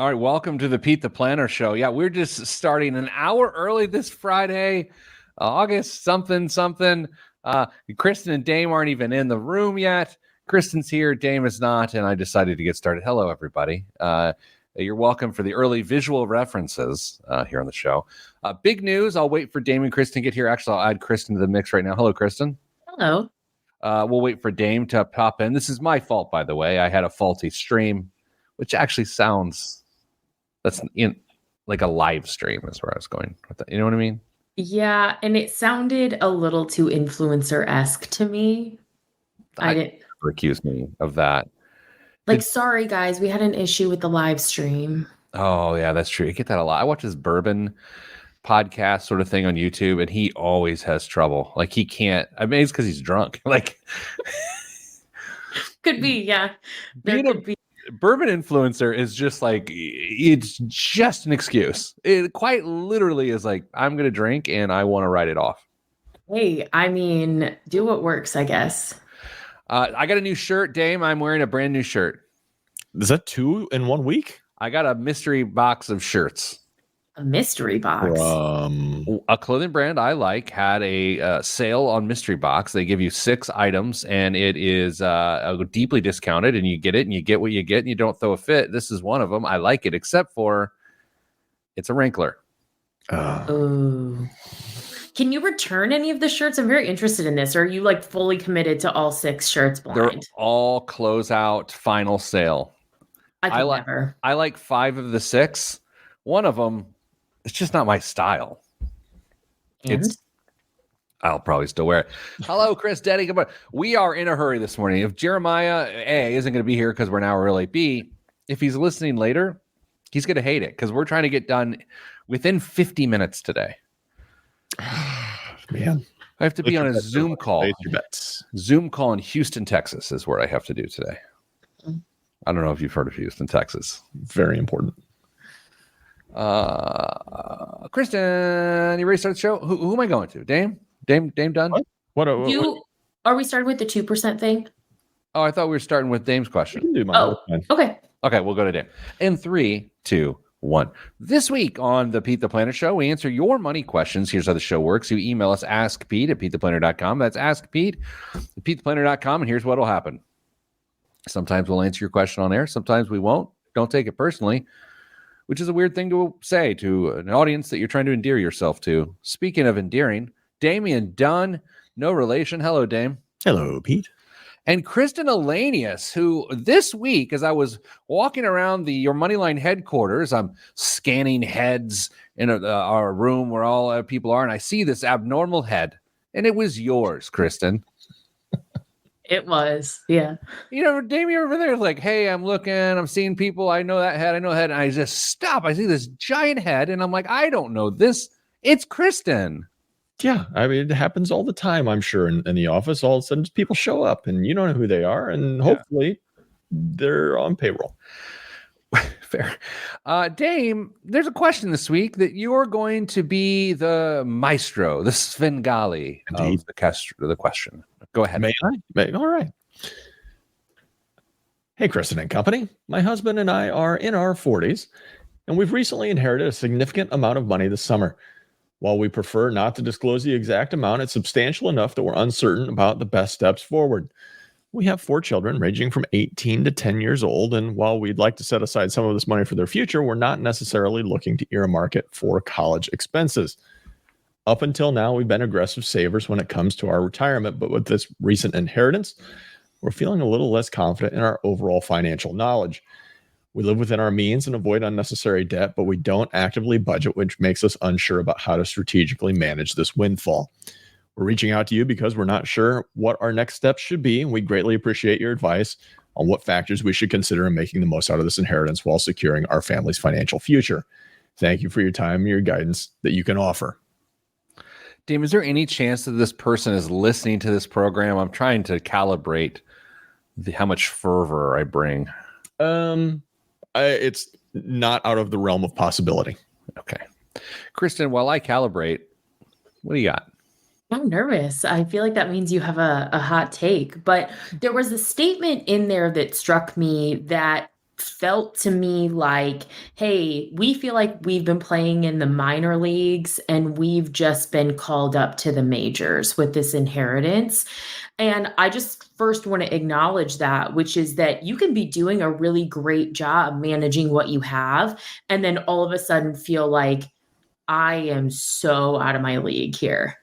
All right, welcome to the Pete the Planner Show. Yeah, we're just starting an hour early this Friday, August something something. Kristen and Dame aren't even in the room yet. Kristen's here, Dame is not, and I decided to get started. Hello, everybody. You're welcome for the early visual references here on the show. Big news. I'll wait for Dame and Kristen to get here. Actually, I'll add Kristen to the mix right now. Hello, Kristen. Hello. We'll wait for Dame to pop in. This is my fault, by the way. I had a faulty stream, which actually sounds... That's like a live stream is where I was going with that. You know what I mean? Yeah, and it sounded a little too influencer-esque to me. I didn't accuse me of that. Sorry guys, we had an issue with the live stream. Oh yeah, that's true. I get that a lot. I watch this bourbon podcast sort of thing on YouTube, and he always has trouble. Like he can't. I mean, it's because he's drunk. Like could be, yeah. Bourbon influencer is just like, it's just an excuse. It quite literally is like, I'm gonna drink and I want to write it off. Hey, I mean, do what works, I guess. I got a new shirt, Dame. I'm wearing a brand new shirt. Is that 2 in 1 week? I got a mystery box of shirts. A mystery box. A clothing brand I like had a sale on mystery box. They give you 6 items, and it is deeply discounted, and you get it, and you get what you get, and you don't throw a fit. This is one of them. I like it, except for it's a wrinkler. Oh. Can you return any of the shirts? I'm very interested in this. Or are you like fully committed to all 6 shirts blind? They're all closeout final sale. I never. I like 5 of the 6. One of them, it's just not my style. I'll probably still wear it. Hello, Chris Deddy. Goodbye. We are in a hurry this morning. If Jeremiah A isn't going to be here because we're an hour early, B, if he's listening later, he's going to hate it because we're trying to get done within 50 minutes today. Man, I have to be on a Zoom call. Place your bets. Zoom call in Houston, Texas is what I have to do today. I don't know if you've heard of Houston, Texas. Very important. Kristen, you ready to start the show? Who am I going to? Dame done? What? Are we starting with the 2% thing? Oh, I thought we were starting with Dame's You question. can do mine. Okay. Okay, we'll go to Dame. In 3, 2, 1. This week on the Pete the Planner Show, we answer your money questions. Here's how the show works. You email us, askpete@petetheplanner.com. That's askpete@petetheplanner.com, and here's what will happen. Sometimes we'll answer your question on air. Sometimes we won't. Don't take it personally, which is a weird thing to say to an audience that you're trying to endear yourself to. Speaking of endearing, Damian Dunn, no relation. Hello, Dame. Hello, Pete. And Kristen Elanius, who this week, as I was walking around Your Moneyline headquarters, I'm scanning heads in our room where all people are, and I see this abnormal head, and it was yours, Kristen. It was, yeah. You know, Damien over there is like, hey, I'm looking, I'm seeing people, I know that head, and I just stop. I see this giant head, and I'm like, I don't know this. It's Kristen. Yeah, I mean, it happens all the time, I'm sure, in the office. All of a sudden, people show up, and you don't know who they are, and hopefully they're on payroll. Fair. Dame, there's a question this week that you're going to be the maestro, the Svengali of the question. Go ahead. May I? All right. Hey, Kristen and company. My husband and I are in our 40s, and we've recently inherited a significant amount of money this summer. While we prefer not to disclose the exact amount, it's substantial enough that we're uncertain about the best steps forward. We have 4 children ranging from 18 to 10 years old, and while we'd like to set aside some of this money for their future, we're not necessarily looking to earmark it for college expenses. Up until now, we've been aggressive savers when it comes to our retirement, but with this recent inheritance, we're feeling a little less confident in our overall financial knowledge. We live within our means and avoid unnecessary debt, but we don't actively budget, which makes us unsure about how to strategically manage this windfall. We're reaching out to you because we're not sure what our next steps should be, and we greatly appreciate your advice on what factors we should consider in making the most out of this inheritance while securing our family's financial future. Thank you for your time and your guidance that you can offer. Dame, is there any chance that this person is listening to this program? I'm trying to calibrate how much fervor I bring. It's not out of the realm of possibility. Okay. Kristen, while I calibrate, what do you got? I'm nervous. I feel like that means you have a hot take, but there was a statement in there that struck me that felt to me like, hey, we feel like we've been playing in the minor leagues and we've just been called up to the majors with this inheritance. And I just first want to acknowledge that, which is that you can be doing a really great job managing what you have, and then all of a sudden feel like I am so out of my league here.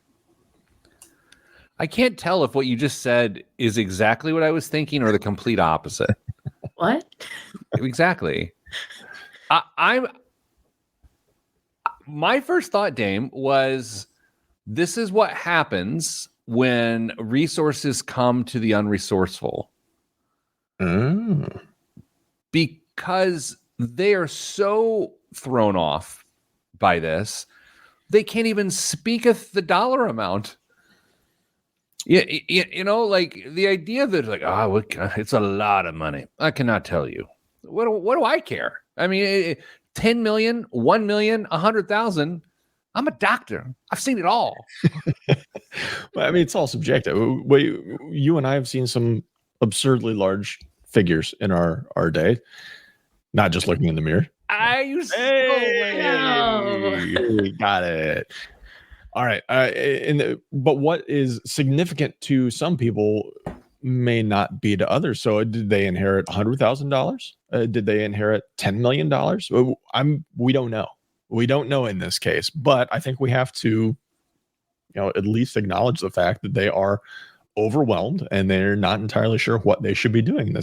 I can't tell if what you just said is exactly what I was thinking or the complete opposite. What? Exactly. I'm my first thought, Dame, was this is what happens when resources come to the unresourceful. Because they are so thrown off by this, they can't even speaketh the dollar amount. Yeah, you know, like the idea that like, it's a lot of money. I cannot tell you. What do I care? I mean, 10 million, 1 million, 100,000. I'm a doctor. I've seen it all. Well, I mean, it's all subjective. You and I have seen some absurdly large figures in our day, not just looking in the mirror. Hey, got it. All right. But what is significant to some people may not be to others. So did they inherit $100,000? Did they inherit $10 million? We don't know. We don't know in this case, but I think we have to, at least acknowledge the fact that they are overwhelmed and they're not entirely sure what they should be doing in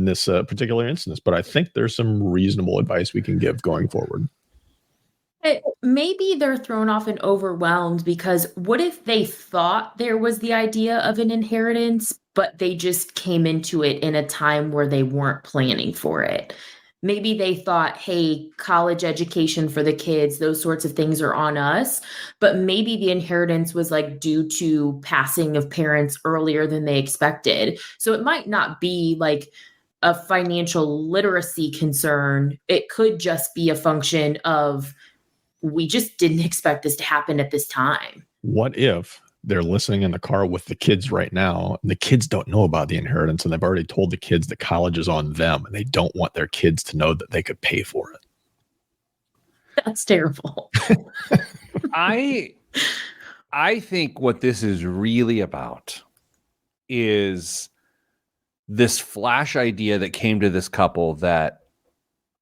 this particular instance. But I think there's some reasonable advice we can give going forward. Maybe they're thrown off and overwhelmed because what if they thought there was the idea of an inheritance, but they just came into it in a time where they weren't planning for it? Maybe they thought, hey, college education for the kids, those sorts of things are on us. But maybe the inheritance was like due to passing of parents earlier than they expected. So it might not be like a financial literacy concern. It could just be a function of, we just didn't expect this to happen at this time. What if they're listening in the car with the kids right now and the kids don't know about the inheritance and they've already told the kids that college is on them and they don't want their kids to know that they could pay for it? That's terrible. I think what this is really about is this flash idea that came to this couple that,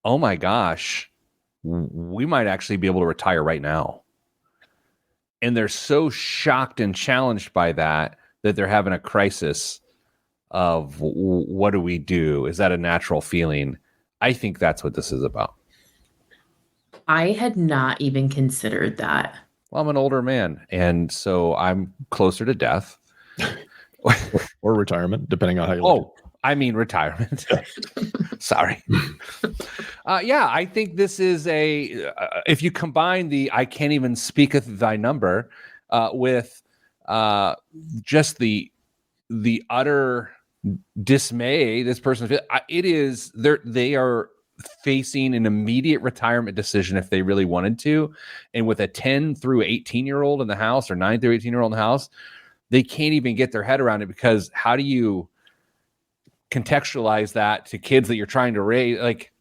oh my gosh, we might actually be able to retire right now. And they're so shocked and challenged by that they're having a crisis of what do we do? Is that a natural feeling? I think that's what this is about. I had not even considered that. Well, I'm an older man, and so I'm closer to death. or retirement, depending on how you look. I mean retirement. Sorry. I think this is if you combine the I can't even speaketh thy number with just the utter dismay this person feels, they are facing an immediate retirement decision if they really wanted to. And with a 10 through 18-year-old in the house or 9 through 18-year-old in the house, they can't even get their head around it, because how do you contextualize that to kids that you're trying to raise? Like,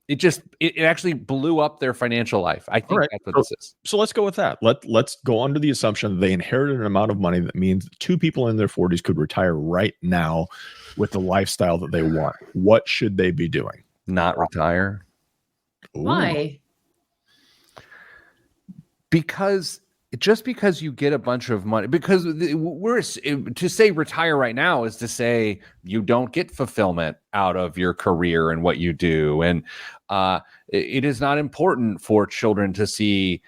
it actually blew up their financial life. I think that's what this is. So let's go with that. Let's go under the assumption that they inherited an amount of money that means two people in their 40s could retire right now with the lifestyle that they want. What should they be doing? Not retire. Why? Because you get a bunch of money, because to say retire right now is to say you don't get fulfillment out of your career and what you do. And it is not important for children to see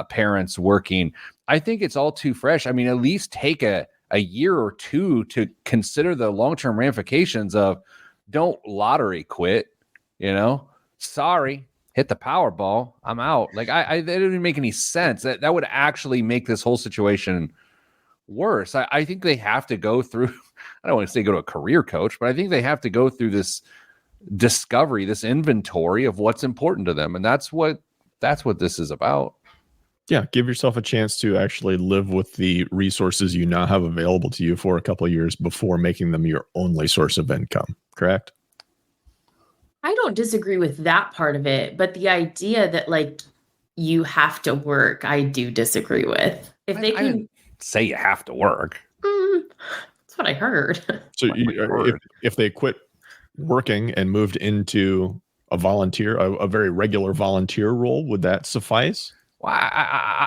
parents working. I think it's all too fresh. I mean, at least take a year or two to consider the long-term ramifications of, don't lottery quit, sorry. Hit the Powerball, I'm out. Like, that didn't make any sense. That would actually make this whole situation worse. I think they have to go through, I don't want to say go to a career coach, but I think they have to go through this discovery, this inventory of what's important to them. And that's what this is about. Yeah. Give yourself a chance to actually live with the resources you now have available to you for a couple of years before making them your only source of income. Correct? I don't disagree with that part of it, but the idea that like you have to work, I do disagree with. If they I can, didn't say you have to work. that's what I heard. So What you heard. if they quit working and moved into a volunteer, a very regular volunteer role, would that suffice? Well,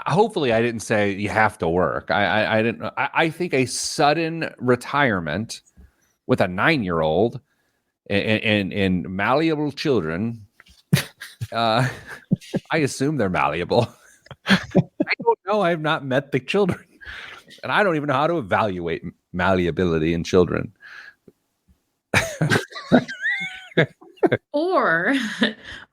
hopefully I didn't say you have to work. I didn't. I think a sudden retirement with a 9-year-old and malleable children. I assume they're malleable. I don't know. I have not met the children, and I don't even know how to evaluate malleability in children. Or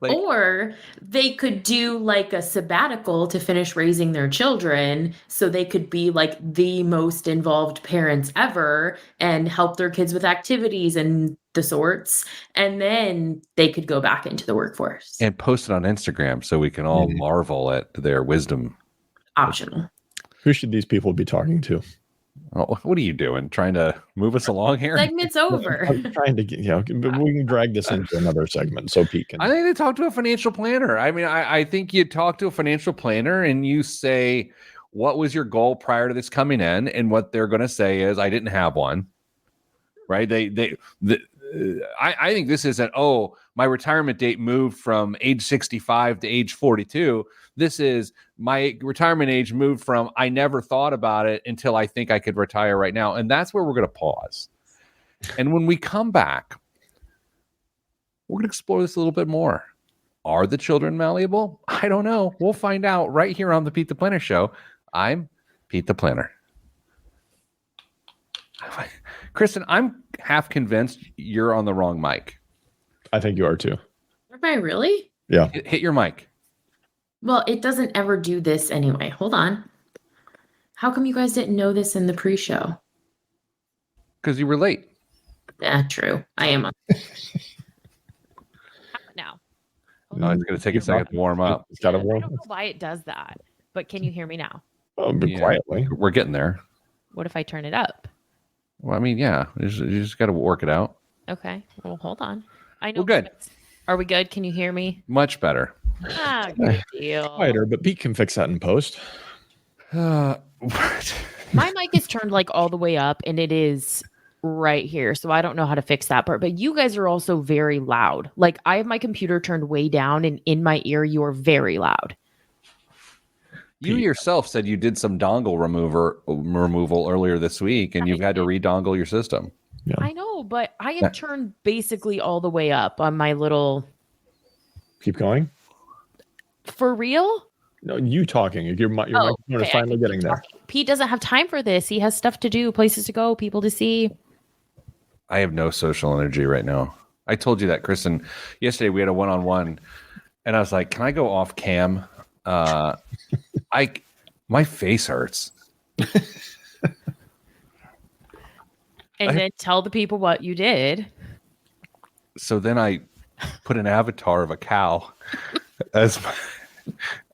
Like- or they could do like a sabbatical to finish raising their children so they could be like the most involved parents ever and help their kids with activities and the sorts, and then they could go back into the workforce. And post it on Instagram so we can all Mhm. marvel at their wisdom. Optional. Who should these people be talking to? Oh, what are you doing? Trying to move us along here? Segment's over. I'm trying to get, but we can drag this into another segment so Pete can. I think they talk to a financial planner. I mean, I think you talk to a financial planner and you say, what was your goal prior to this coming in? And what they're going to say is, I didn't have one. Right? I think this isn't, my retirement date moved from age 65 to age 42. This is my retirement age moved from I never thought about it until I think I could retire right now. And that's where we're going to pause. And when we come back, we're going to explore this a little bit more. Are the children malleable? I don't know. We'll find out right here on the Pete the Planner Show. I'm Pete the Planner. Kristen, I'm half convinced you're on the wrong mic. I think you are too. Am I really? Yeah. Hit your mic. Well, it doesn't ever do this anyway. Hold on. How come you guys didn't know this in the pre-show? Because you were late. Yeah, true. I am. Now. No, it's going to take a second to warm up. It's got to I warm. don't know why it does that, but can you hear me now? But Yeah. quietly. We're getting there. What if I turn it up? Well, I mean, yeah, you just got to work it out. Okay. Well, hold on. I know. We're good. Are we good? Can you hear me? Much better. Ah, good deal. Quieter, but Pete can fix that in post. What? My mic is turned like all the way up and it is right here. So I don't know how to fix that part. But you guys are also very loud. Like I have my computer turned way down and in my ear, you are very loud. You yourself said you did some dongle removal earlier this week, and you've had to redongle your system. Yeah. I know, but I have turned basically all the way up on my little. Keep going. For real? No, you talking. Your microphone is okay, I finally can getting keep there. talking. Pete doesn't have time for this. He has stuff to do, places to go, people to see. I have no social energy right now. I told you that, Kristen. Yesterday we had a one-on-one, and I was like, "Can I go off cam?" My face hurts. And then tell the people what you did. So then I put an avatar of a cow as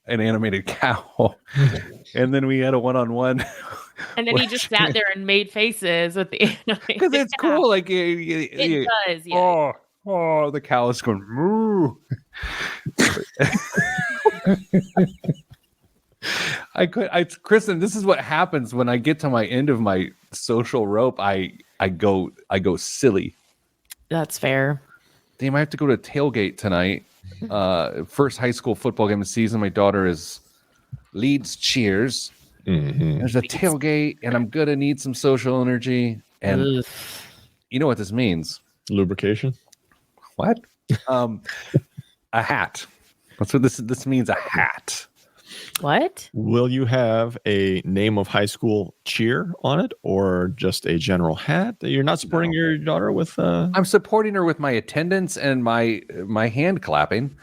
an animated cow, and then we had a one-on-one. And then he just sat there and made faces with the Because it's cool. Like It does, yeah. Oh, the cow is going moo. Kristen, this is what happens when I get to my end of my social rope. I go silly. That's fair. Damn, I have to go to tailgate tonight. First high school football game of the season. My daughter leads cheers. Mhm. There's a tailgate, and I'm gonna need some social energy. And Ugh. you know what this means? Lubrication. What? A hat. That's what this means. A hat. What? Will you have a name of high school cheer on it, or just a general hat? You're not supporting your daughter with. I'm supporting her with my attendance and my hand clapping,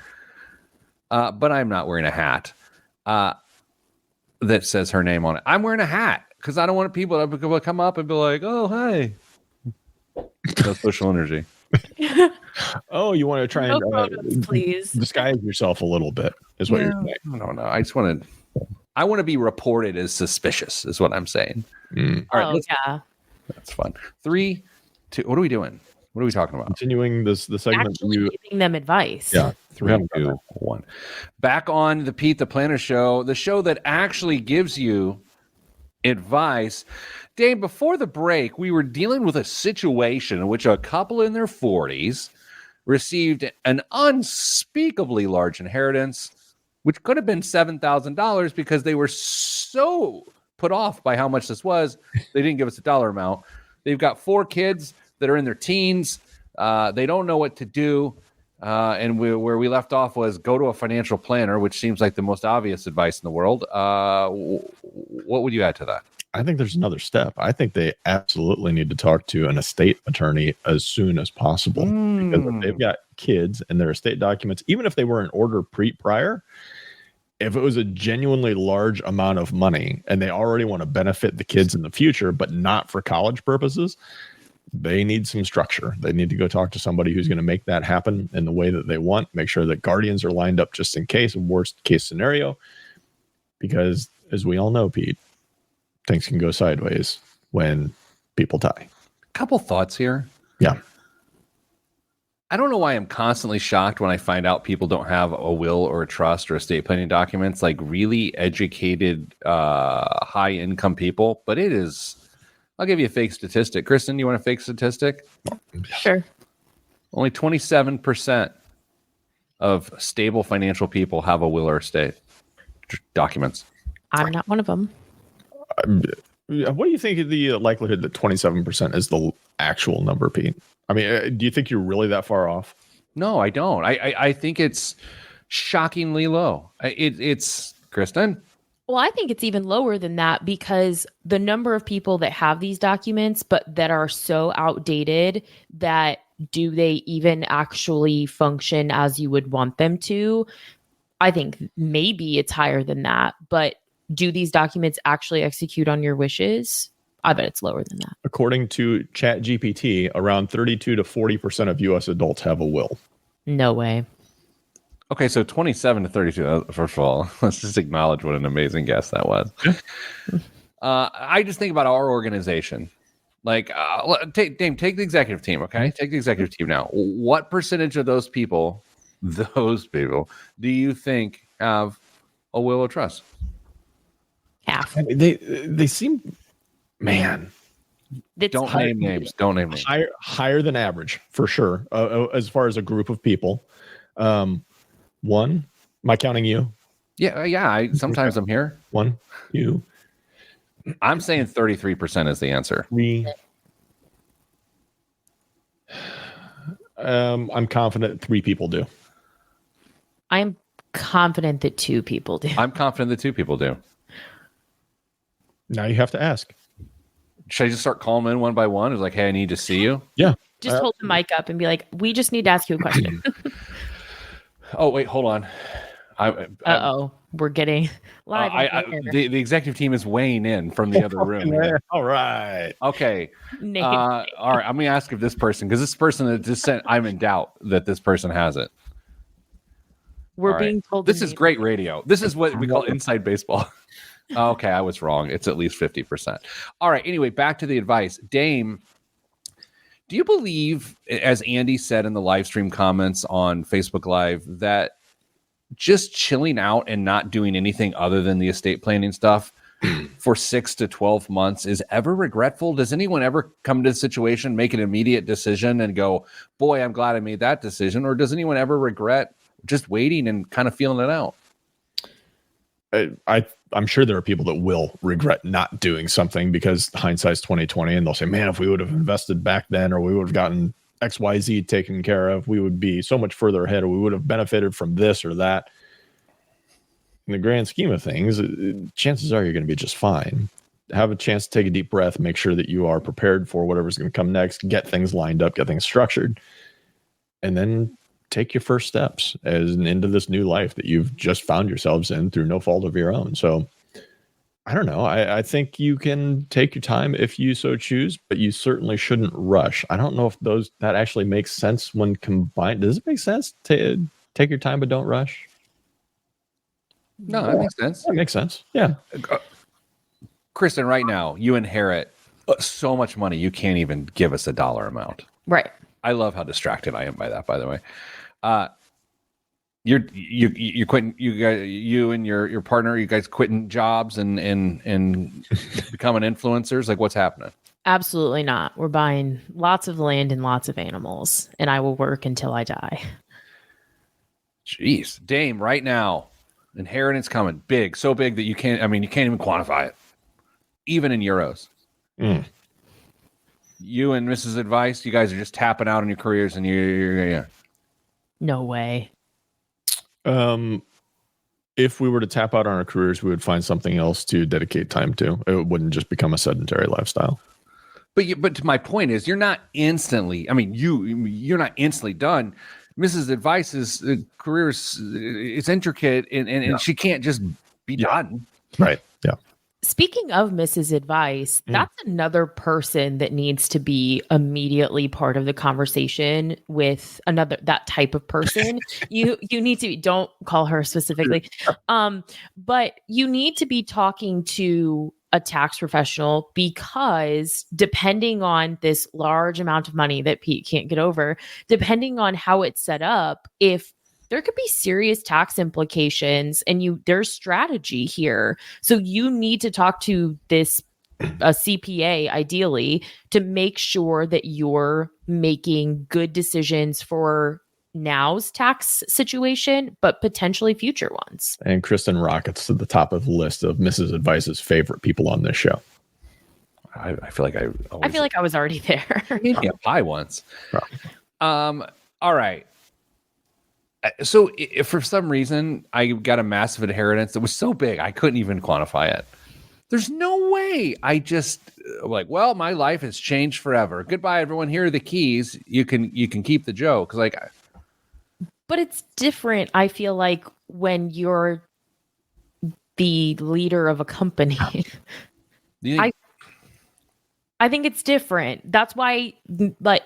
but I'm not wearing a hat that says her name on it. I'm wearing a hat because I don't want people to come up and be like, "Oh, hi." No social energy. Oh, you want to try No and photos, please. disguise yourself a little bit, is what you're saying. I don't know. I want to be reported as suspicious, is what I'm saying. Mm. All right, Oh, yeah. that's fun. 3, 2. What are we doing? What are we talking about? Continuing the segment. Actually giving them advice. Yeah. 3, 2, 1. Back on the Pete the Planner show, the show that actually gives you advice. Dave, before the break, we were dealing with a situation in which a couple in their 40s received an unspeakably large inheritance, which could have been $7,000 because they were so put off by how much this was, they didn't give us a dollar amount. They've got 4 kids that are in their teens. They don't know what to do. And where we left off was go to a financial planner, which seems like the most obvious advice in the world. What would you add to that? I think there's another step. I think they absolutely need to talk to an estate attorney as soon as possible. Because if they've got kids and their estate documents, even if they were in order prior, if it was a genuinely large amount of money and they already want to benefit the kids in the future, but not for college purposes, they need some structure. They need to go talk to somebody who's going to make that happen in the way that they want, make sure that guardians are lined up just in case, worst case scenario. Because as we all know, Pete, things can go sideways when people die. Couple thoughts here. Yeah. I don't know why I'm constantly shocked when I find out people don't have a will or a trust or estate planning documents, like really educated, high income people. But it is, I'll give you a fake statistic. Kristen, you want a fake statistic? Sure. Only 27% of stable financial people have a will or estate documents. I'm not one of them. What do you think of the likelihood that 27% is the actual number, Pete? I mean, do you think you're really that far off? No, I don't. I think it's shockingly low. It's Kristen. Well, I think it's even lower than that because the number of people that have these documents, but that are so outdated that do they even actually function as you would want them to? I think maybe it's higher than that, but do these documents actually execute on your wishes? I bet it's lower than that. According to ChatGPT, around 32 to 40% of U.S. adults have a will. No way. Okay, so 27 to 32. First of all, let's just acknowledge what an amazing guess that was. I just think about our organization. Like, take the executive team, okay? Take the executive team now. What percentage of those people, do you think have a will or trust? Half. I mean, they seem, man. Don't name names. Don't name names. Higher than average for sure. As far as a group of people, one. Am I counting you? Yeah. Sometimes I'm here. 1, 2. I'm saying 33% is the answer. 3. I'm confident 3 people do. I'm confident that 2 people do. I'm confident that 2 people do. Now you have to ask. Should I just start calling them in one by one? It's like, hey, I need to see you. Yeah. Just hold the mic up and be like, we just need to ask you a question. Oh, wait, hold on. We're getting live. The executive team is weighing in from the other room. All right. Okay. All right. I'm going to ask if this person, because this person that just sent, I'm in doubt that this person has it. We're being told. This is great radio. This is what we call inside baseball. Okay, I was wrong. It's at least 50%. All right. Anyway, back to the advice. Dame, do you believe, as Andy said in the live stream comments on Facebook Live, that just chilling out and not doing anything other than the estate planning stuff for 6 to 12 months is ever regretful? Does anyone ever come to the situation, make an immediate decision and go, boy, I'm glad I made that decision? Or does anyone ever regret just waiting and kind of feeling it out? I'm sure there are people that will regret not doing something because hindsight's 2020, and they'll say, man, if we would have invested back then, or we would have gotten XYZ taken care of, we would be so much further ahead, or we would have benefited from this or that. In the grand scheme of things, chances are you're going to be just fine. Have a chance to take a deep breath, make sure that you are prepared for whatever's going to come next, get things lined up, get things structured, and then take your first steps into this new life that you've just found yourselves in through no fault of your own. So I don't know. I think you can take your time if you so choose, but you certainly shouldn't rush. I don't know if that actually makes sense when combined. Does it make sense to take your time, but don't rush? No, that makes sense. That makes sense. Yeah. Kristen, right now, you inherit so much money, you can't even give us a dollar amount. Right. I love how distracted I am by that, by the way. You're quitting, you and your partner, you guys quitting jobs and becoming influencers? Like, what's happening? Absolutely not. We're buying lots of land and lots of animals, and I will work until I die. Jeez, Dame, right now, inheritance coming big, so big that you can't even quantify it, even in euros. You and Mrs. Advice, you guys are just tapping out on your careers, and you're No way. If we were to tap out on our careers, we would find something else to dedicate time to. It wouldn't just become a sedentary lifestyle. But to my point is, you're not instantly. I mean, you're not instantly done. Mrs. Advice's career is intricate, and she can't just be done. Right. Yeah. Speaking of Mrs. Advice, that's another person that needs to be immediately part of the conversation with that type of person. You need to, don't call her specifically, but you need to be talking to a tax professional, because depending on this large amount of money that Pete can't get over, depending on how it's set up, if there could be serious tax implications, and there's strategy here. So you need to talk to a CPA ideally to make sure that you're making good decisions for now's tax situation, but potentially future ones. And Kristen rockets to the top of the list of Mrs. Advice's favorite people on this show. I feel like I was already there. Made me a pie once. Oh. All right. So if for some reason I got a massive inheritance that was so big I couldn't even quantify it, there's no way I just like, well, my life has changed forever. Goodbye, everyone. Here are the keys. You can keep the joke. Like, but it's different. I feel like when you're the leader of a company, I think it's different. That's why, but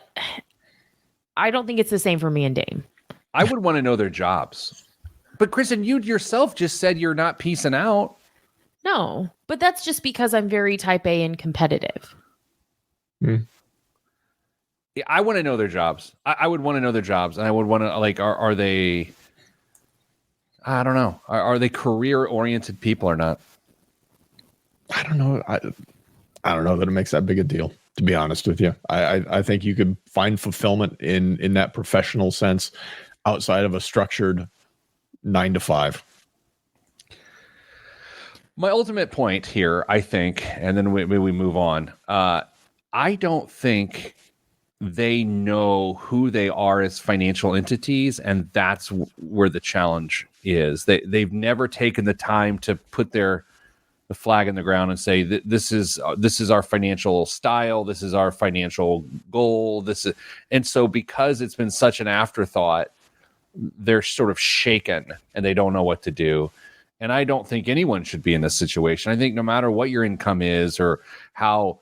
I don't think it's the same for me and Dame. I would want to know their jobs. But Kristen, you yourself just said you're not piecing out. No, but that's just because I'm very type A and competitive. Yeah, I want to know their jobs. I would want to know their jobs. And I would want to, like, are they, I don't know. Are they career-oriented people or not? I don't know. I don't know that it makes that big a deal, to be honest with you. I think you could find fulfillment in that professional sense outside of a structured 9 to 5. My ultimate point here, I think, and then we move on. I don't think they know who they are as financial entities, and that's where the challenge is. They've never taken the time to put the flag in the ground and say that this is our financial style, this is our financial goal. And so because it's been such an afterthought, they're sort of shaken and they don't know what to do. And I don't think anyone should be in this situation. I think no matter what your income is or how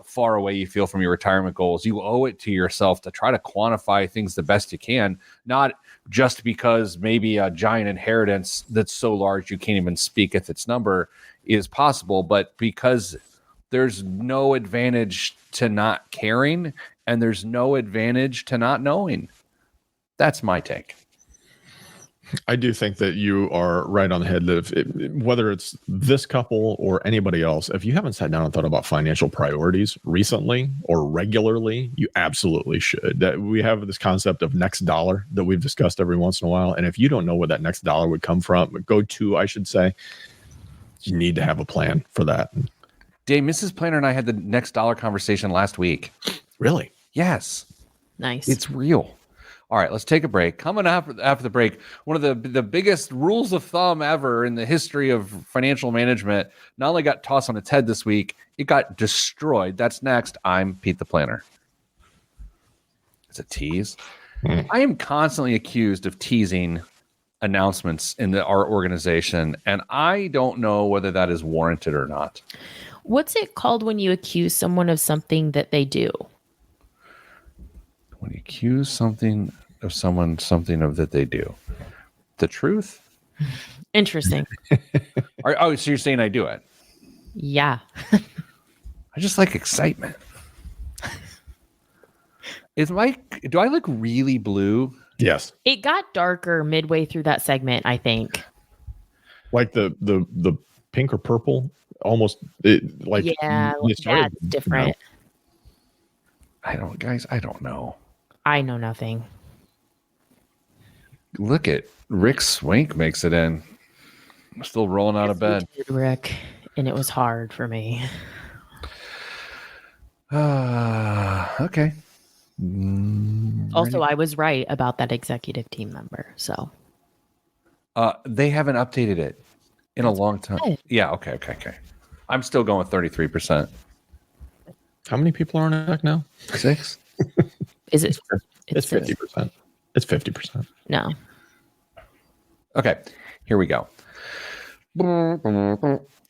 far away you feel from your retirement goals, you owe it to yourself to try to quantify things the best you can, not just because maybe a giant inheritance that's so large you can't even speak if its number is possible, but because there's no advantage to not caring and there's no advantage to not knowing. That's my take. I do think that you are right on the head that whether it's this couple or anybody else, if you haven't sat down and thought about financial priorities recently or regularly, you absolutely should. That we have this concept of next dollar that we've discussed every once in a while. And if you don't know where that next dollar would come from, I should say, you need to have a plan for that. Dave, Mrs. Planner and I had the next dollar conversation last week. Really? Yes. Nice. It's real. All right, let's take a break. Coming up after the break, one of the biggest rules of thumb ever in the history of financial management not only got tossed on its head this week, it got destroyed. That's next. I'm Pete the Planner. It's a tease. I am constantly accused of teasing announcements in our organization, and I don't know whether that is warranted or not. What's it called when you accuse someone of something that they do? When you accuse something of someone, something of that they do. The truth? Interesting. So you're saying I do it? Yeah. I just like excitement. Do I look really blue? Yes. It got darker midway through that segment, I think. Like the pink or purple, almost Yeah, you started- that's different. I don't know. I know nothing. Look at Rick Swink makes it in. I'm still rolling out of bed. You did, Rick, and it was hard for me. Okay. Also, I was right about that executive team member. So They haven't updated it in a long time. good. Yeah. Okay. I'm still going 33%. How many people are on it now? 6. is it? It's 50%. It's 50%. No. Okay. Here we go.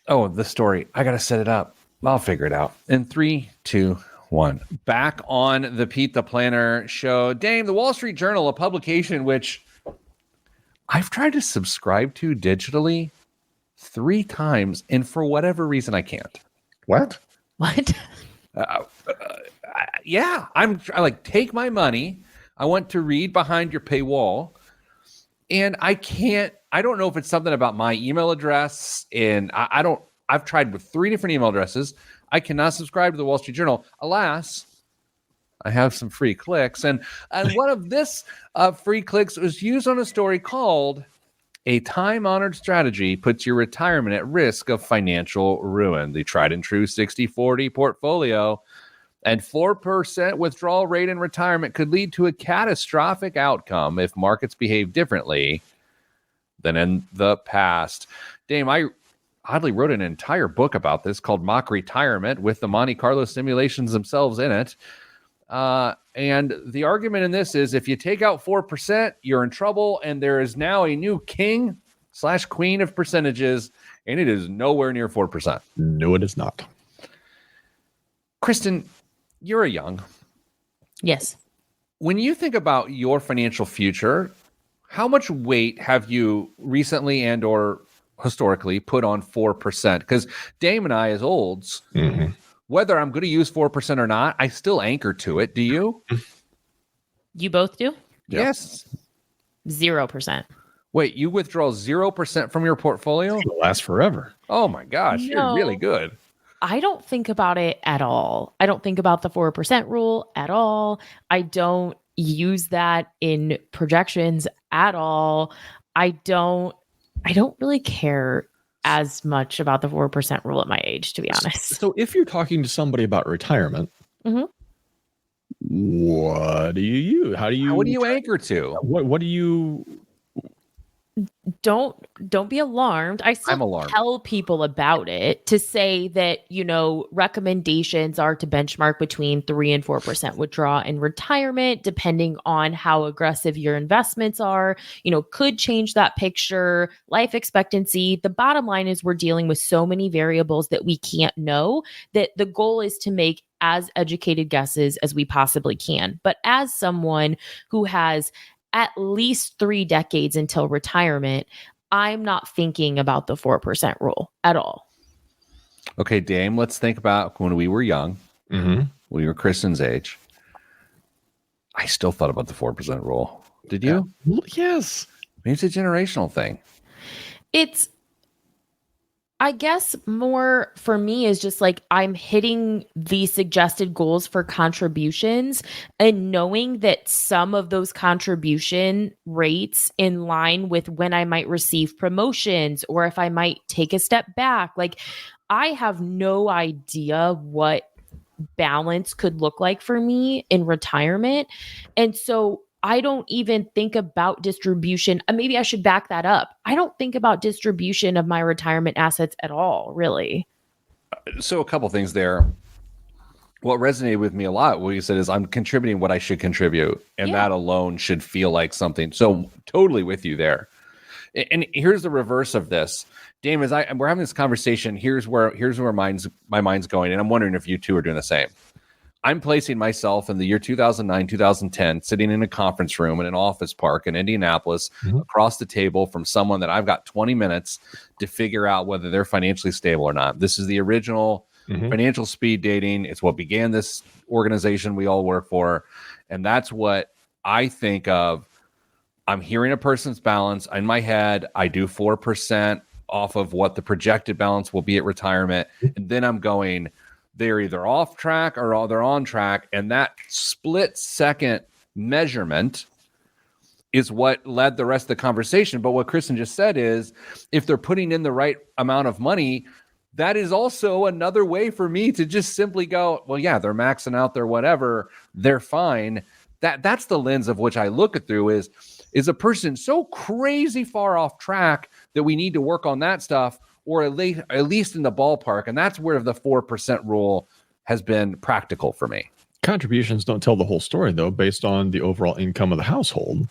Oh, the story. I got to set it up. I'll figure it out. In 3, 2, 1. Back on the Pete the Planner show. Dame, the Wall Street Journal, a publication which I've tried to subscribe to digitally 3 times, and for whatever reason, I can't. What? What? Yeah, I like, take my money. I want to read behind your paywall, and I can't. I don't know if it's something about my email address, and I don't. I've tried with 3 different email addresses. I cannot subscribe to the Wall Street Journal. Alas, I have some free clicks, and one of this free clicks was used on a story called "A Time-Honored Strategy Puts Your Retirement at Risk of Financial Ruin." The tried and true 60-40 portfolio and 4% withdrawal rate in retirement could lead to a catastrophic outcome if markets behave differently than in the past. Dame, I oddly wrote an entire book about this called Mock Retirement with the Monte Carlo simulations themselves in it. And the argument in this is if you take out 4%, you're in trouble. And there is now a new king/queen of percentages, and it is nowhere near 4%. No, it is not. Kristen, you're a young. Yes. When you think about your financial future, how much weight have you recently and or historically put on 4%? Because Dame and I, as olds, whether I'm going to use 4% or not, I still anchor to it. Do you? You both do? Yeah. Yes. 0%. Wait, you withdraw 0% from your portfolio? It'll last forever. Oh my gosh, you're No. really good. I don't think about it at all. I don't think about the 4% rule at all. I don't use that in projections at all. I don't really care as much about the 4% rule at my age, to be honest. So if you're talking to somebody about retirement, Mhm. what do you use? How do you? What do you anchor to? What do you? Don't be alarmed. I I'm still alarmed. tell people about it to say that, recommendations are to benchmark between 3 and 4% withdrawal in retirement, depending on how aggressive your investments are, could change that picture, life expectancy. The bottom line is we're dealing with so many variables that we can't know, that the goal is to make as educated guesses as we possibly can. But as someone who has at least 3 decades until retirement, I'm not thinking about the 4% rule at all. Okay, Dame, let's think about when we were young, when we were Kristen's age. I still thought about the 4% rule. Did you? Yes. Maybe it's a generational thing. It's, I guess, more for me is just like I'm hitting the suggested goals for contributions and knowing that some of those contribution rates in line with when I might receive promotions or if I might take a step back. Like, I have no idea what balance could look like for me in retirement. And so I don't even think about distribution. Maybe I should back that up. I don't think about distribution of my retirement assets at all, really. So a couple things there. What resonated with me a lot, what you said is I'm contributing what I should contribute. And that alone should feel like something. So totally with you there. And here's the reverse of this. Dame, we're having this conversation. Here's where my mind's going. And I'm wondering if you two are doing the same. I'm placing myself in the year 2009, 2010, sitting in a conference room in an office park in Indianapolis, across the table from someone that I've got 20 minutes to figure out whether they're financially stable or not. This is the original Mhm. Financial speed dating. It's what began this organization we all work for. And that's what I think of. I'm hearing a person's balance in my head. I do 4% off of what the projected balance will be at retirement. And then I'm going, they're either off track or they're on track. And that split second measurement is what led the rest of the conversation. But what Kristen just said is, if they're putting in the right amount of money, that is also another way for me to just simply go, well, yeah, they're maxing out their whatever, they're fine. That's the lens of which I look at through is a person so crazy far off track that we need to work on that stuff, or at least in the ballpark. And that's where the 4% rule has been practical for me. Contributions don't tell the whole story, though, based on the overall income of the household.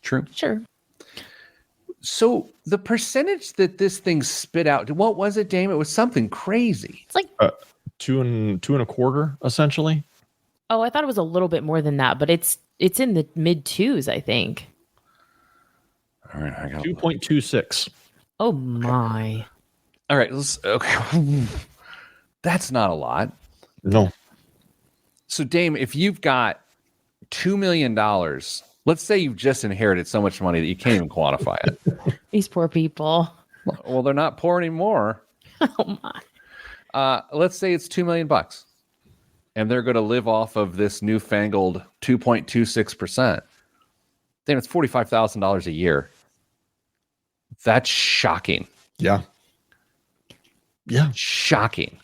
True. Sure. So the percentage that this thing spit out, what was it, Dame? It was something crazy. It's like, Two and a quarter, essentially. oh, I thought it was a little bit more than that, but it's in the mid twos, I think. All right, I got 2.26. Oh my. All right, okay. That's not a lot. No. So, Dame, if you've got $2 million, let's say you've just inherited so much money that you can't even quantify it. These poor people. Well, they're not poor anymore. Oh my. Let's say it's $2 million, and they're going to live off of this newfangled 2.26%. Then it's $45,000 a year. That's shocking. Yeah. Yeah. Shocking.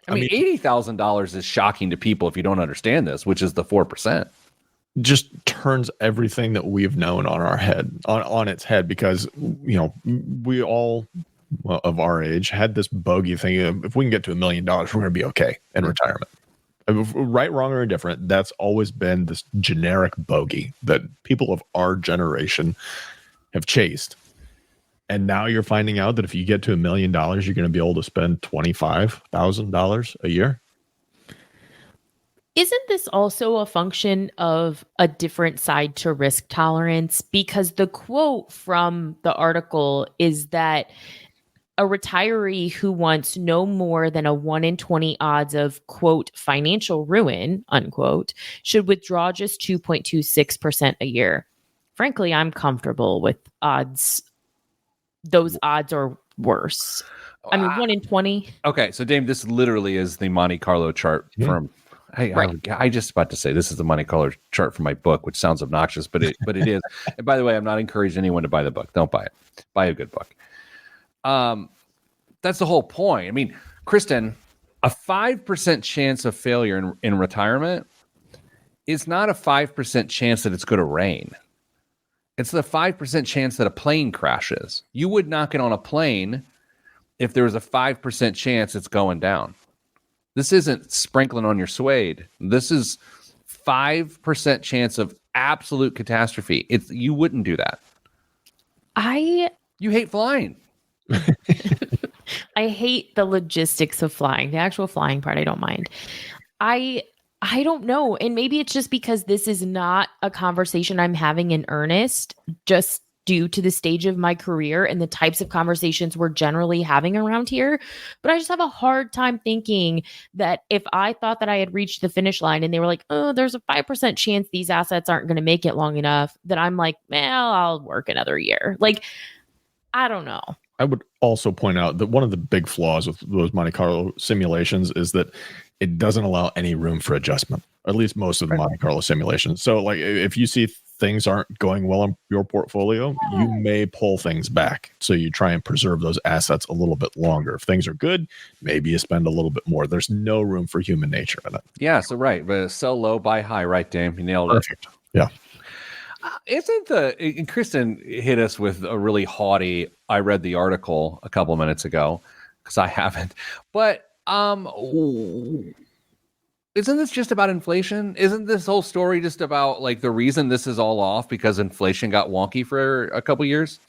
I mean, $80,000 is shocking to people if you don't understand this, which is the 4%. Just turns everything that we've known on our head on its head, because we all of our age had this bogey thing of, if we can get to $1 million, we're going to be okay in retirement. Right, wrong, or indifferent, that's always been this generic bogey that people of our generation have chased. And now you're finding out that if you get to $1 million, you're going to be able to spend $25,000 a year. Isn't this also a function of a different side to risk tolerance? Because the quote from the article is that a retiree who wants no more than a 1 in 20 odds of, quote, financial ruin, unquote, should withdraw just 2.26% a year. Frankly, I'm comfortable with odds. Those odds are worse. I mean, 1 in 20. Okay, so Dame, this literally is the Monte Carlo chart from. I just about to say this is the Monte Carlo chart from my book, which sounds obnoxious, but it is. And by the way, I'm not encouraging anyone to buy the book. Don't buy it. Buy a good book. That's the whole point. I mean, Kristen, a 5% chance of failure in retirement is not a 5% chance that it's going to rain. It's the 5% chance that a plane crashes. You would not get on a plane if there was a 5% chance it's going down. This isn't sprinkling on your suede. This is 5% chance of absolute catastrophe. You wouldn't do that. You hate flying. I hate the logistics of flying. The actual flying part, I don't mind. I don't know. And maybe it's just because this is not a conversation I'm having in earnest, just due to the stage of my career and the types of conversations we're generally having around here. But I just have a hard time thinking that if I thought that I had reached the finish line and they were like, oh, there's a 5% chance these assets aren't going to make it long enough, that I'm like, well, I'll work another year. Like, I don't know. I would also point out that one of the big flaws with those Monte Carlo simulations is that it doesn't allow any room for adjustment, or at least most of the Monte Carlo simulations. So like if you see things aren't going well in your portfolio, you may pull things back. So you try and preserve those assets a little bit longer. If things are good, maybe you spend a little bit more. There's no room for human nature in it. Yeah, so right. But sell low, buy high, right, Dame? You nailed it. Perfect. Yeah. And Kristen hit us with a really haughty, I read the article a couple of minutes ago because I haven't, but isn't this just about inflation? Isn't this whole story just about like the reason this is all off because inflation got wonky for a couple years?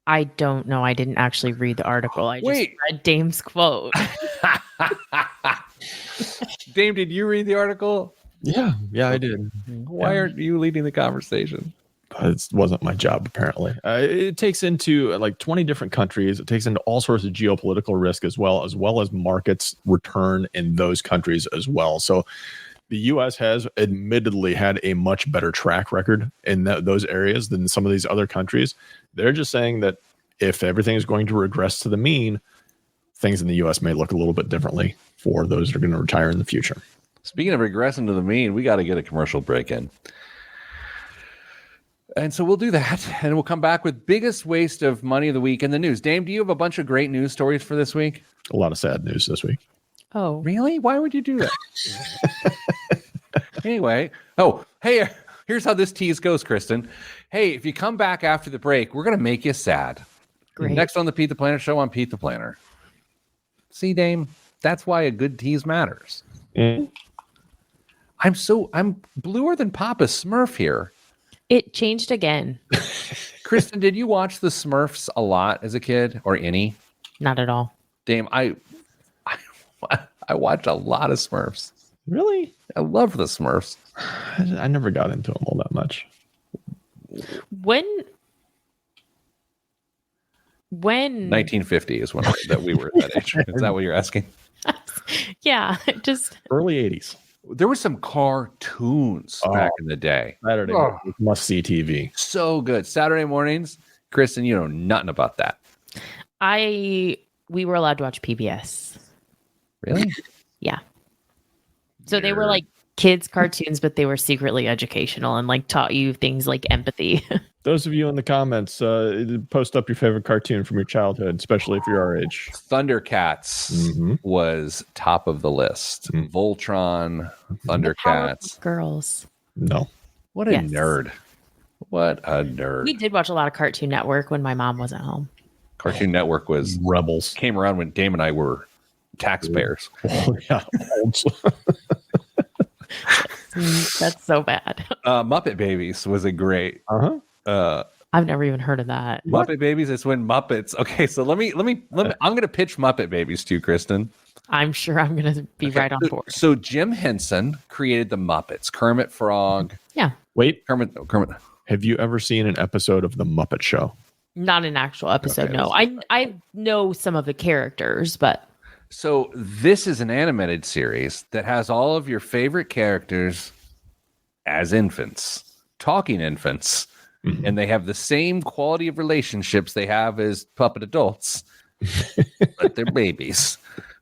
I don't know. I didn't actually read the article. I just read Dame's quote. Dame, did you read the article? Yeah, I did. Why aren't you leading the conversation? It wasn't my job, apparently. It takes into like 20 different countries. It takes into all sorts of geopolitical risk as well as markets return in those countries as well. So the U.S. has admittedly had a much better track record in those areas than some of these other countries. They're just saying that if everything is going to regress to the mean, things in the U.S. may look a little bit differently for those that are going to retire in the future. Speaking of regressing to the mean, we got to get a commercial break in. And so we'll do that, and we'll come back with biggest waste of money of the week in the news. Dame, do you have a bunch of great news stories for this week? A lot of sad news this week. Oh, Really? Why would you do that? Anyway. Oh, hey, here's how this tease goes, Kristen. Hey, if you come back after the break, we're going to make you sad. great. Next on the Pete the Planner show on Pete the Planner. See, Dame, that's why a good tease matters. Mm. I'm bluer than Papa Smurf here. It changed again. Kristen, did you watch the Smurfs a lot as a kid or any? Not at all. Dame, I watched a lot of Smurfs. Really? I love the Smurfs. I never got into them all that much. When 1950 is when that we were at that age. Is that what you're asking? yeah, just Early 80s. There were some cartoons back in the day. Saturday must see TV. So good. Saturday mornings. Kristen, you know nothing about that. we were allowed to watch PBS. Really? Yeah. So they were Weird. like kids cartoons, but they were secretly educational and like taught you things like empathy. Those of you in the comments, post up your favorite cartoon from your childhood, especially if you're our age. Thundercats Mhm. was top of the list. Mm. Voltron, Thundercats. Powerpuff Girls. No. What a Yes. nerd. What a nerd. We did watch a lot of Cartoon Network when my mom wasn't home. Cartoon Network was Rebels. came around when Dame and I were taxpayers. Oh, yeah. That's so bad. Muppet Babies was a great Uh-huh. I've never even heard of that. Muppet Babies is when Muppets. Okay, so let me I'm gonna pitch Muppet Babies to you, Kristen. I'm sure I'm going to be right on board. So Jim Henson created the Muppets. Kermit Frog. Yeah. Wait, Kermit. have you ever seen an episode of The Muppet Show? Not an actual episode, Okay, no. I know some of the characters, but So this is an animated series that has all of your favorite characters as infants, talking infants, Mhm. and they have the same quality of relationships they have as puppet adults, but they're babies.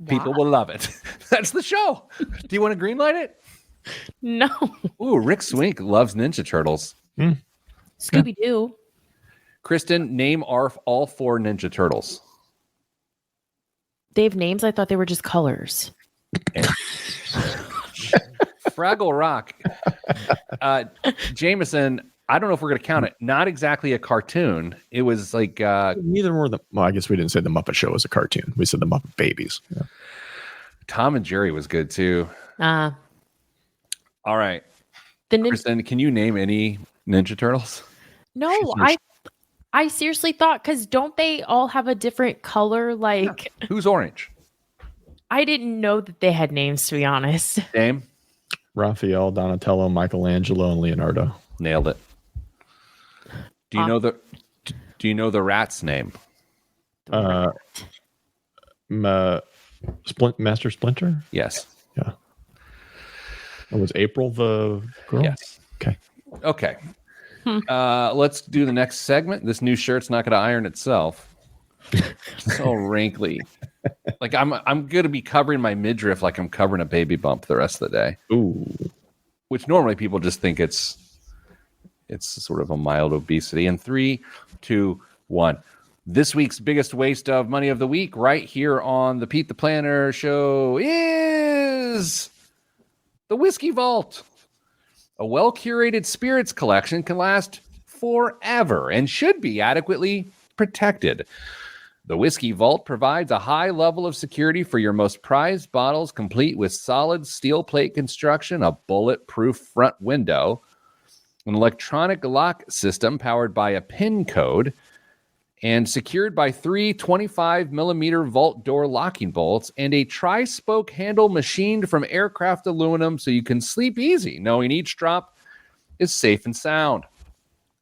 People Wow. will love it. That's the show. Do you want to greenlight it? No. Ooh, Rick Swink loves Ninja Turtles. Scooby Doo. Kristen, name all 4 Ninja Turtles. They have names. I thought they were just colors. Fraggle Rock. Jameson, I don't know if we're going to count it. Not exactly a cartoon. It was like Neither were the. Well, I guess we didn't say The Muppet Show was a cartoon. We said The Muppet Babies. Yeah. Tom and Jerry was good too. Uh, All right. the nin- Kristen, can you name any Ninja Turtles? No, I seriously thought, because don't they all have a different color? Like, Who's orange? I didn't know that they had names, to be honest. Dame? Raphael, Donatello, Michelangelo, and Leonardo. Nailed it. Do you know the rat's name? Master Splinter. Yes. It was April the girl. Yes. Okay. Okay. Let's do the next segment. This new shirt's not going to iron itself. So wrinkly. Like I'm going to be covering my midriff like I'm covering a baby bump the rest of the day. Ooh. Which normally people just think it's sort of a mild obesity. In 3, 2, 1. This week's biggest waste of money of the week, right here on the Pete the Planner show, is the Whiskey Vault. A well-curated spirits collection can last forever and should be adequately protected. The Whiskey Vault provides a high level of security for your most prized bottles, complete with solid steel plate construction, a bulletproof front window, an electronic lock system powered by a PIN code, and secured by 3 25mm vault door locking bolts and a tri-spoke handle machined from aircraft aluminum so you can sleep easy knowing each drop is safe and sound.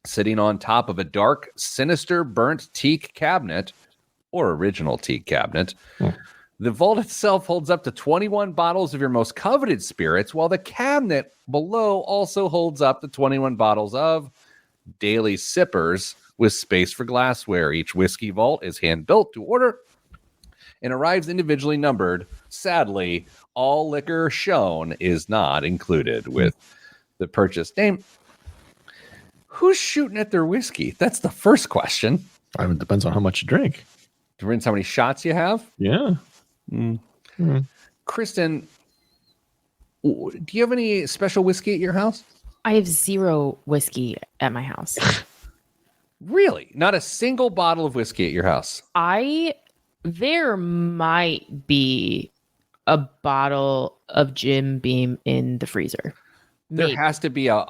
sitting on top of a dark, sinister, burnt teak cabinet or original teak cabinet. The vault itself holds up to 21 bottles of your most coveted spirits, while the cabinet below also holds up to 21 bottles of daily sippers with space for glassware. Each whiskey vault is hand-built to order and arrives individually numbered. Sadly, all liquor shown is not included with the purchase. Dame, who's shooting at their whiskey? That's the first question. It depends on how much you drink. Depends how many shots you have. Yeah. Kristen, do you have any special whiskey at your house? I have 0 whiskey at my house. Really? Not a single bottle of whiskey at your house? There might be a bottle of Jim Beam in the freezer. There Maybe. has to be a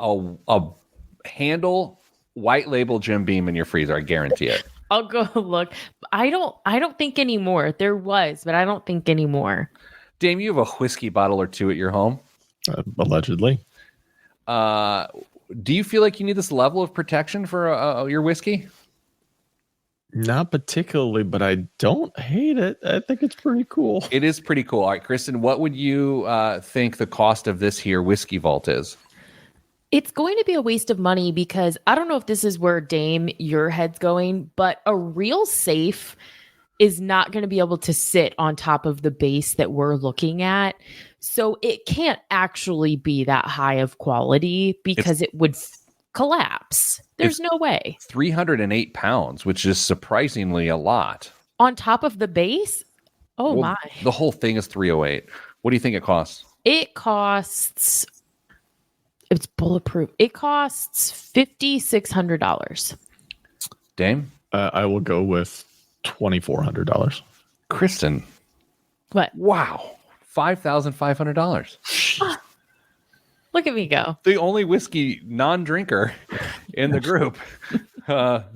handle white label Jim Beam in your freezer. I guarantee it. I'll go look. I don't think anymore. There was, but I don't think anymore. Dame, you have a whiskey bottle or two at your home. Allegedly. Do you feel like you need this level of protection for your whiskey? Not particularly, but I don't hate it. I think it's pretty cool. It is pretty cool. All right, Kristen, what would you think the cost of this here whiskey vault is? It's going to be a waste of money because I don't know if this is where Dame your head's going, but a real safe is not going to be able to sit on top of the base that we're looking at. So it can't actually be that high of quality because it would collapse. There's no way. 308 pounds, which is surprisingly a lot. On top of the base? Oh, Well, my. The whole thing is 308. What do you think it costs? It costs, it's bulletproof. It costs $5,600. Dame? I will go with $2,400. Kristen? What? Wow. $5,500. Look at me go. The only whiskey non-drinker in the group.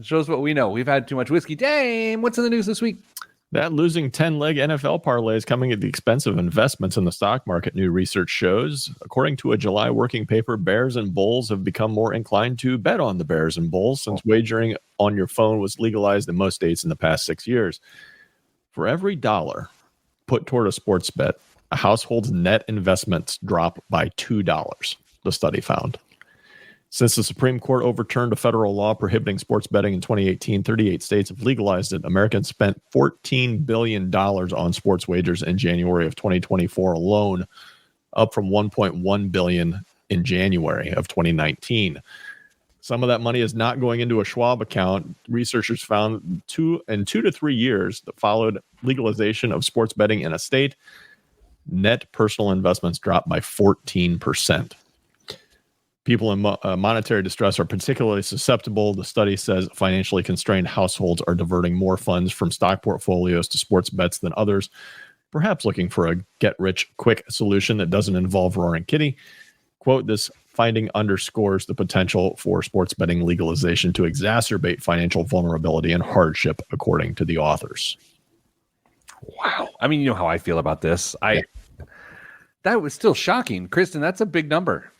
Shows what we know. We've had too much whiskey. Dame, what's in the news this week? That losing 10-leg NFL parlay is coming at the expense of investments in the stock market, new research shows. According to a July working paper, Bears and Bulls have become more inclined to bet on the Bears and Bulls since wagering on your phone was legalized in most states in the past 6 years. For every dollar put toward a sports bet, a household's net investments drop by $2, the study found. Since the Supreme Court overturned a federal law prohibiting sports betting in 2018, 38 states have legalized it. Americans spent $14 billion on sports wagers in January of 2024 alone, up from $1.1 billion in January of 2019. Some of that money is not going into a Schwab account. Researchers found 2 to 3 years that followed legalization of sports betting in a state, net personal investments dropped by 14%. People in monetary distress are particularly susceptible. The study says financially constrained households are diverting more funds from stock portfolios to sports bets than others, perhaps looking for a get-rich-quick solution that doesn't involve Roaring Kitty. Quote, this finding underscores the potential for sports betting legalization to exacerbate financial vulnerability and hardship, according to the authors. Wow. I mean, you know how I feel about this. That was still shocking. Kristen, that's a big number.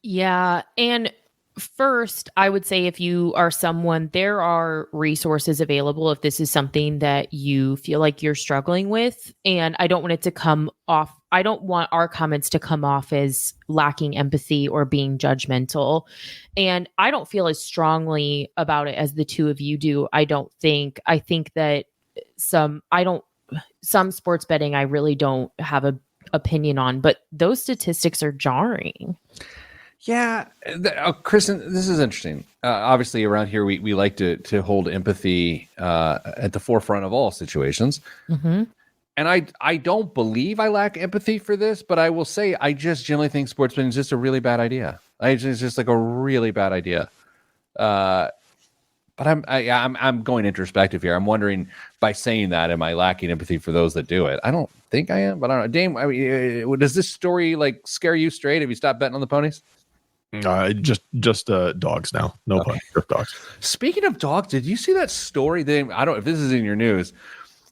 Yeah. And first, I would say if you are someone, there are resources available if this is something that you feel like you're struggling with. And I don't want it to come off. I don't want our comments to come off as lacking empathy or being judgmental. And I don't feel as strongly about it as the two of you do. I think that some sports betting, I really don't have an opinion on, but those statistics are jarring. Yeah, Kristen, this is interesting. Obviously, around here, we like to hold empathy at the forefront of all situations. Mm-hmm. And I don't believe I lack empathy for this, but I will say I just generally think sports betting is just a really bad idea. It's just like a really bad idea. But I'm going introspective here. I'm wondering, by saying that, am I lacking empathy for those that do it? I don't think I am, but I don't know. Dame, I mean, does this story like scare you straight? Have you stopped betting on the ponies? Just dogs now. No Okay. just dogs. Speaking of dogs, did you see that story? I don't know if this is in your news.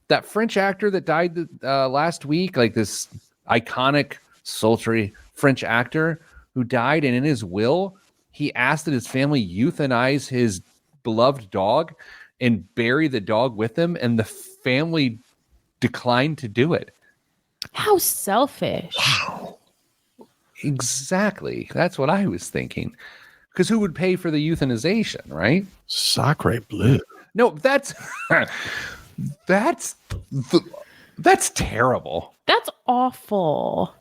That French actor that died last week, like this iconic, sultry French actor who died, and in his will, he asked that his family euthanize his beloved dog and bury the dog with him, and the family declined to do it. How selfish. Exactly. That's what I was thinking. Because who would pay for the euthanization, right? Sacre bleu. No, that's terrible. That's awful.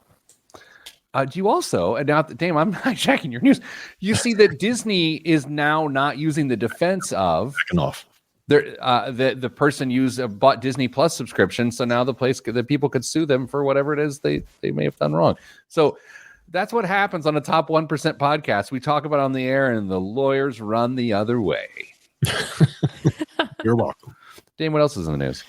Do you also, and now, damn, I'm hijacking your news. You see that Disney is now not using the defense of Backing off. the person bought Disney Plus subscription, so now the people could sue them for whatever it is they may have done wrong. So that's what happens on a Top 1% podcast. We talk about it on the air, and the lawyers run the other way. You're welcome. Dane, what else is in the news?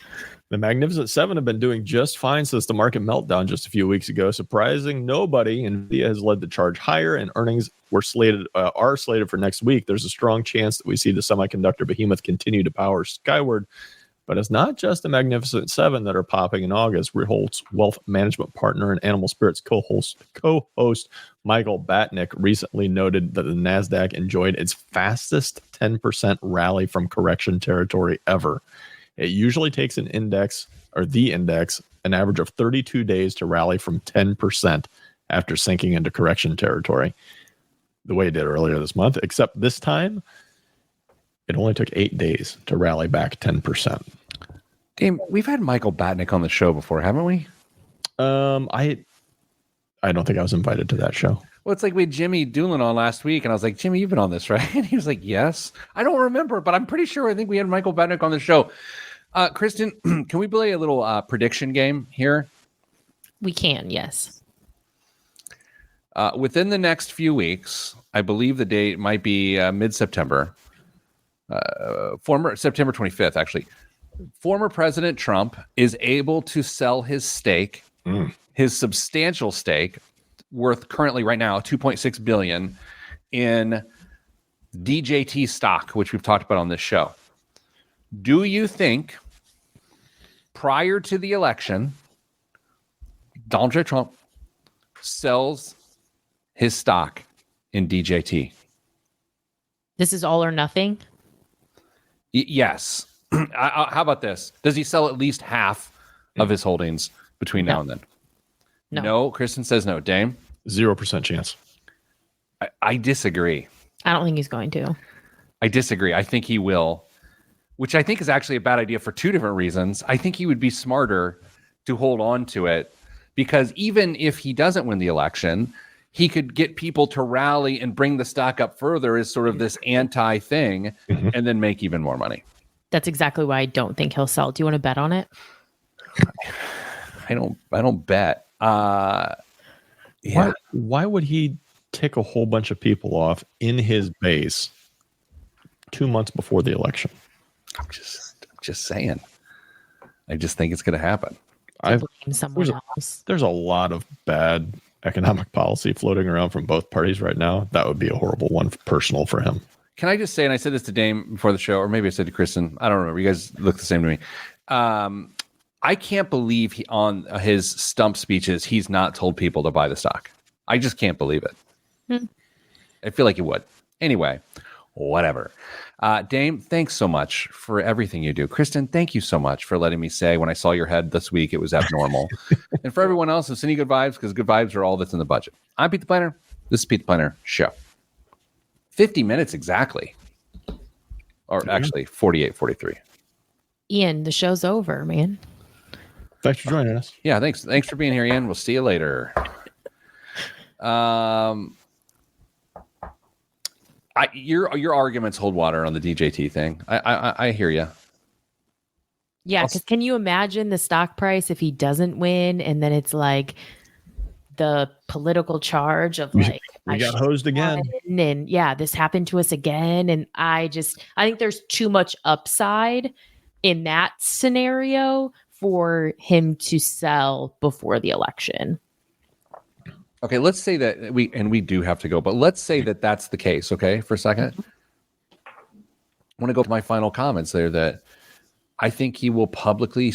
The Magnificent Seven have been doing just fine since the market meltdown just a few weeks ago. Surprising nobody, Nvidia has led the charge higher, and earnings are slated for next week. There's a strong chance that we see the semiconductor behemoth continue to power skyward. But it's not just the Magnificent Seven that are popping in August. Reholt's wealth management partner and Animal Spirits co-host Michael Batnick recently noted that the NASDAQ enjoyed its fastest 10% rally from correction territory ever. It usually takes the index, an average of 32 days to rally from 10% after sinking into correction territory, the way it did earlier this month, except this time, it only took 8 days to rally back 10%. Dane, we've had Michael Batnick on the show before, haven't we? I don't think I was invited to that show. Well, it's like we had Jimmy Doolin on last week, and I was like, Jimmy, you've been on this, right? And he was like, yes. I don't remember, but I'm pretty sure I think we had Michael Batnick on the show. Kristen, can we play a little prediction game here? We can, yes. Within the next few weeks, I believe the date might be mid-September, September 25th, actually. Former President Trump is able to sell his stake, his substantial stake, worth currently right now $2.6 billion in DJT stock, which we've talked about on this show. Do you think prior to the election, Donald J. Trump sells his stock in DJT? This is all or nothing? Yes. How about this? Does he sell at least half of his holdings between now and then? No. Kristen says no. Dame? 0% chance. I disagree. I don't think he's going to. I disagree. I think he will, which I think is actually a bad idea for two different reasons. I think he would be smarter to hold on to it because even if he doesn't win the election, he could get people to rally and bring the stock up further as sort of this anti thing and then make even more money. That's exactly why I don't think he'll sell. Do you want to bet on it? I don't bet. Yeah. Why would he tick a whole bunch of people off in his base 2 months before the election? I'm just saying. I just think it's going to happen. Blame someone else. There's a lot of bad economic policy floating around from both parties right now. That would be a horrible one personal for him. Can I just say, and I said this to Dame before the show, or maybe I said to Kristen, I don't remember. You guys look the same to me. I can't believe on his stump speeches, he's not told people to buy the stock. I just can't believe it. I feel like he would. Anyway, whatever. Dame, thanks so much for everything you do. Kristen, thank you so much for letting me say when I saw your head this week, it was abnormal. And for everyone else, I'm sending good vibes because good vibes are all that's in the budget. I'm Pete the Planner. This is Pete the Planner Show. 50 minutes exactly. Or actually 48, 43. Ian, the show's over, man. Thanks for joining us. Yeah, thanks. Thanks for being here, Ian. We'll see you later. Your arguments hold water on the DJT thing. I hear you. Yeah, because can you imagine the stock price if he doesn't win, and then it's like the political charge of like we got hosed again, and yeah, this happened to us again, and I think there's too much upside in that scenario for him to sell before the election. Okay, let's say that we do have to go, but let's say that that's the case, okay, for a second. I want to go to my final comments there that I think he will publicly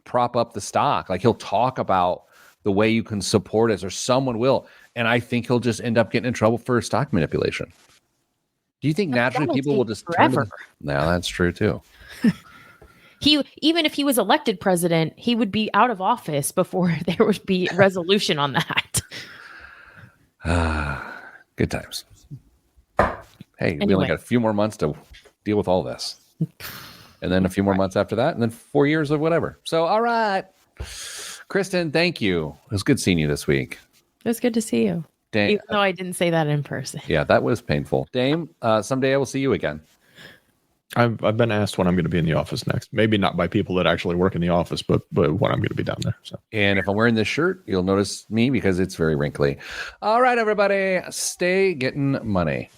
prop up the stock. Like he'll talk about the way you can support us or someone will. and I think he'll just end up getting in trouble for stock manipulation. Do you think naturally that'll people will take just turn to forever. No, that's true too. Even if he was elected president, he would be out of office before there would be resolution on that. Good times. Hey, we only Anyway. got a few more months to deal with all this. And then a few more months after that, and then 4 years of whatever. So, all right. Kristen, thank you. It was good seeing you this week. It was good to see you. Dame, Even though I didn't say that in person. yeah, that was painful. Dame, someday I will see you again. I've been asked when I'm going to be in the office next. Maybe not by people that actually work in the office, but when I'm going to be down there. So. And if I'm wearing this shirt, you'll notice me because it's very wrinkly. All right, everybody, stay getting money.